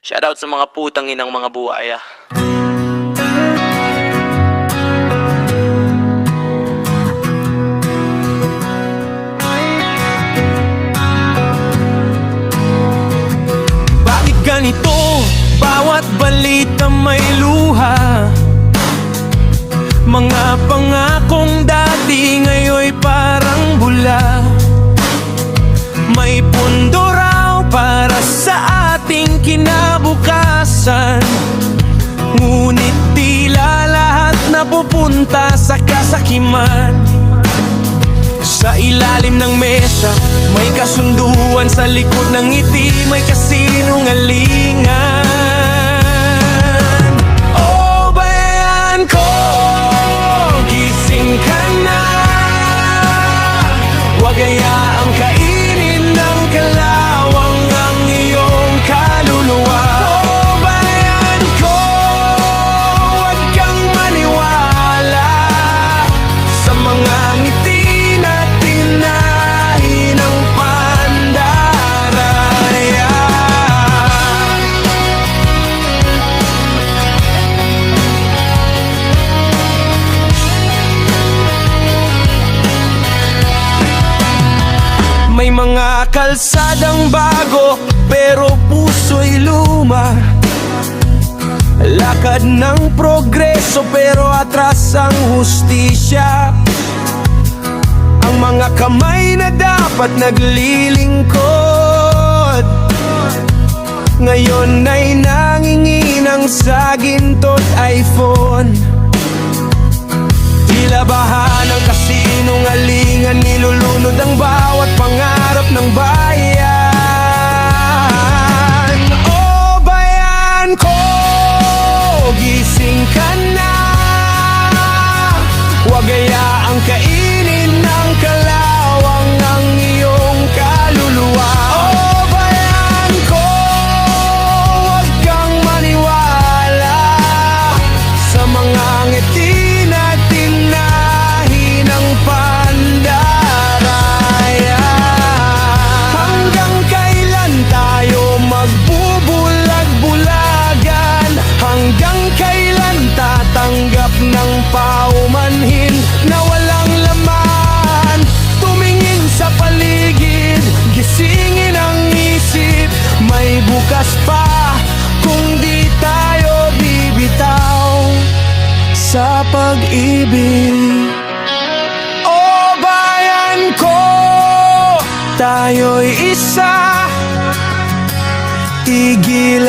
Shoutout sa mga putang inang mga buhaya. Bakit ganito? Bawat balita may luha. Mga pangakong dati ngayon'y parang bula. May pundo raw para sa ating kinabukasan, ngunit tila lahat napupunta sa kasakiman. Sa ilalim ng mesa, may kasunduan. Sa likod ng ngiti, may kasinungalingan. Oh, bayan ko, gising ka na. Huwag hayaang kainin ng kalawang ang iyong kaluluwa. Oh, bayan ko, huwag kang maniwala sa mga ngiti na tinahi ng pandaraya. May mga kalsadang bago, pero puso'y luma. Lakad ng progreso, pero atras ang hustisya. Ang mga kamay na dapat naglilingkod, ngayon ay nangingi ng sagintot iPhone. Tila baha ng kasinungalingan, nilulunod ang bawat pangarap ng bayan. Oh, bayan ko, gising ka na. Huwag hayaang kainin ng kalawang ang iyong kaluluwa. Oh, bayan ko, huwag kang maniwala sa mga ngiti na tinahi ng pandaraya. Hanggang kailan tayo magbubulag-bulagan? Hanggang kailan tatanggap ng paumanhin na walang laman? Tumingin sa paligid, gisingin ang isip. May bukas pa kung di tayo bibitaw sa pag-ibig. Oh, bayan ko, tayo'y isa. Tigil